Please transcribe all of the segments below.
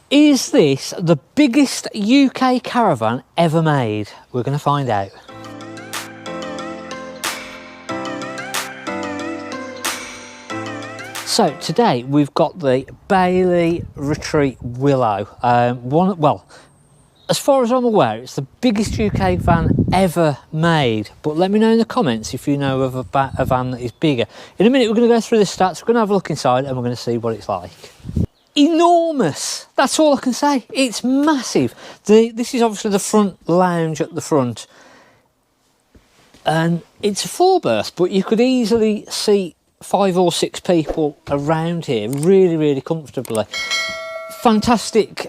Is this the biggest UK caravan ever made? We're going to find out. So today we've got the Bailey Retreat Willow. Well, as far as I'm aware, it's the biggest UK van ever made. But let me know in the comments if you know of a van that is bigger. In a minute we're going to go through the stats, we're going to have a look inside and we're going to see what it's like. Enormous, that's all I can say. It's massive. This is obviously the front lounge at the front, and it's a 4-berth, but you could easily seat 5 or 6 people around here really comfortably. Fantastic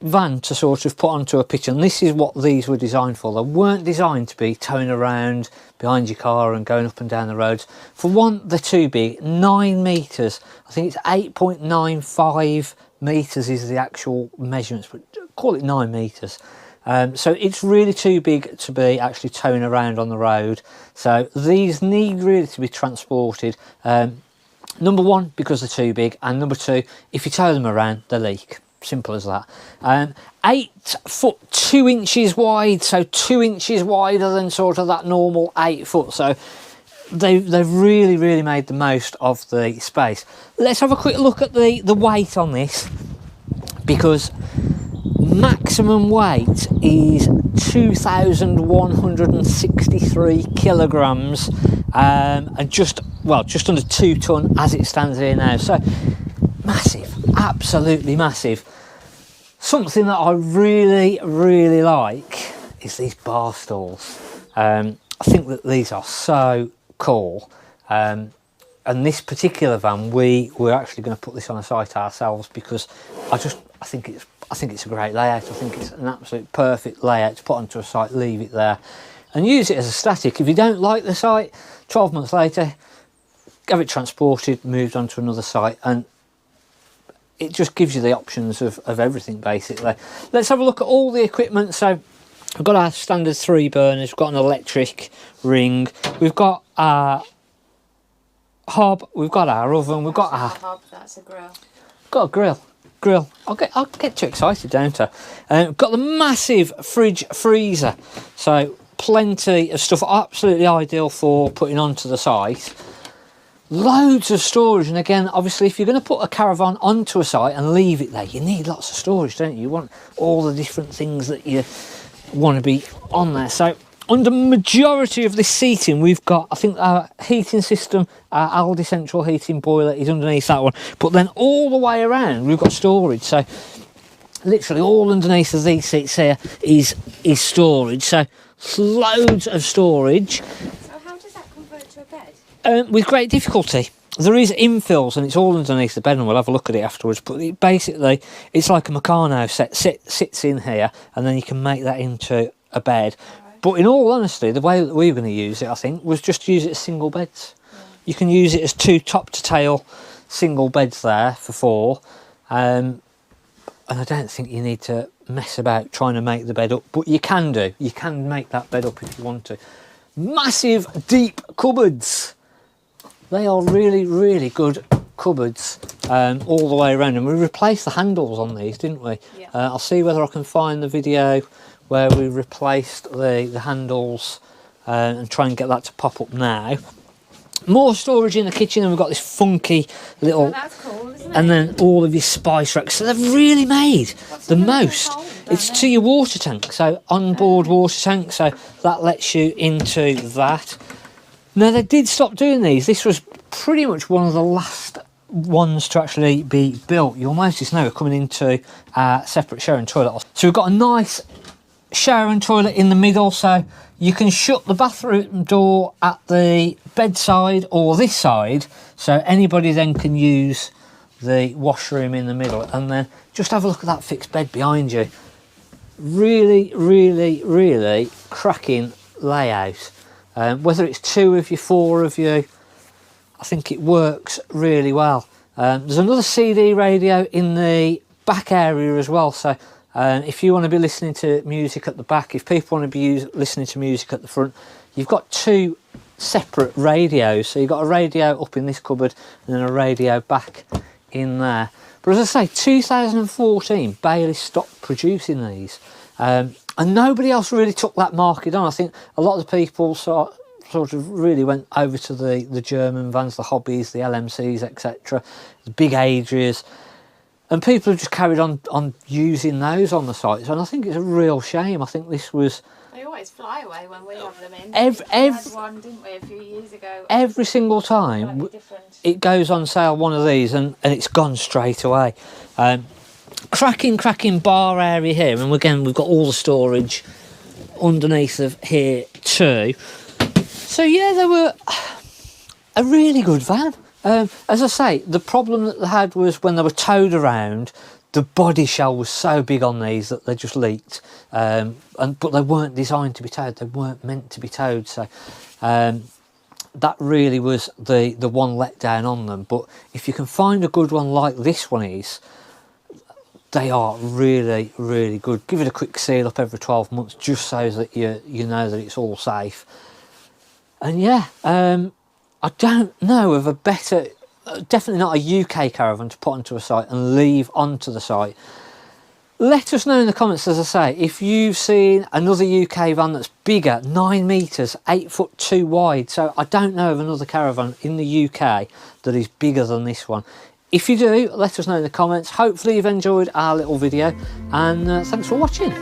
van to sort of put onto a pitch, and this is what these were designed for. They weren't designed to be towing around behind your car and going up and down the roads. For one, they're too big. 9 metres, I think it's 8.95 metres is the actual measurements, but call it 9 metres. So it's really too big to be actually towing around on the road. So these need really to be transported. Number one, because they're too big, and number two, if you tow them around, they leak. Simple as that. 8 foot 2 inches wide, so 2 inches wider than sort of that normal 8 foot. So they've really made the most of the space. Let's have a quick look at the weight on this, because maximum weight is 2,163 kilograms, and just under 2 ton as it stands here now. So massive, absolutely massive. Something that I really like is these bar stools. I think that these are so cool, and this particular van, we're actually going to put this on a site ourselves, because I think it's a great layout. I think it's an absolute perfect layout to put onto a site, leave it there and use it as a static. If you don't like the site, 12 months later, have it transported, moved on to another site, and it just gives you the options of everything basically. Let's have a look at all the equipment. So we've got our standard 3 burners, we've got an electric ring, we've got our hob, we've got our oven, we've got our hob, that's a grill. Got a grill. I'll get too excited, don't I? Got the massive fridge freezer, so plenty of stuff, absolutely ideal for putting onto the site. Loads of storage, and again, obviously, if you're going to put a caravan onto a site and leave it there, you need lots of storage, don't you? You want all the different things that you want to be on there. So under majority of this seating, we've got, I think, our heating system, our Elddis central heating boiler is underneath that one, but then all the way around we've got storage. So literally all underneath of these seats here is storage. So loads of storage. With great difficulty. There is infills, and it's all underneath the bed, and we'll have a look at it afterwards, but basically it's like a Meccano set, sits in here, and then you can make that into a bed. Right. But in all honesty, the way that we were going to use it, I think, was just to use it as single beds. Yeah. You can use it as 2 top to tail single beds there for 4, and I don't think you need to mess about trying to make the bed up, but you can make that bed up if you want to. Massive deep cupboards. They are really good cupboards, all the way around, and we replaced the handles on these, didn't we? Yeah. I'll see whether I can find the video where we replaced the handles, and try and get that to pop up now. More storage in the kitchen, and we've got this funky little... Oh, that's cool, isn't it? And then all of your spice racks. So they've really made the most. It's to your water tank, so onboard water tank, so that lets you into that. Now, they did stop doing these. This was pretty much one of the last ones to actually be built. You'll notice now we're coming into a separate shower and toilet. So we've got a nice shower and toilet in the middle, so you can shut the bathroom door at the bedside or this side, so anybody then can use the washroom in the middle. And then just have a look at that fixed bed behind you. Really cracking layout. Whether it's 2 of you, 4 of you, I think it works really well. There's another CD radio in the back area as well, so if you want to be listening to music at the back, if people want to be listening to music at the front, you've got 2 separate radios. So you've got a radio up in this cupboard and then a radio back in there. But But as I say, 2014, Bailey stopped producing these. And nobody else really took that market on. I think a lot of the people sort of really went over to the German vans, the Hobbies, the LMCs, etc. The big Adrias. And people have just carried on using those on the sites. And I think it's a real shame. I think this was... They always fly away when we have them in. We had one, didn't we, a few years ago? Every single time it goes on sale, one of these, and it's gone straight away. Cracking bar area here, and again we've got all the storage underneath of here too. So yeah, they were a really good van. As I say, the problem that they had was when they were towed around, the body shell was so big on these that they just leaked, but they weren't designed to be towed. They weren't meant to be towed. So that really was the one letdown on them. But if you can find a good one like this one is, they are really, really good. Give it a quick seal up every 12 months just so that you know that it's all safe. And yeah, I don't know of a better, definitely not a UK caravan to put onto a site and leave onto the site. Let us know in the comments, as I say, if you've seen another UK van that's bigger, 9 metres, 8'2" wide. So I don't know of another caravan in the UK that is bigger than this one. If you do, let us know in the comments. Hopefully you've enjoyed our little video, and thanks for watching.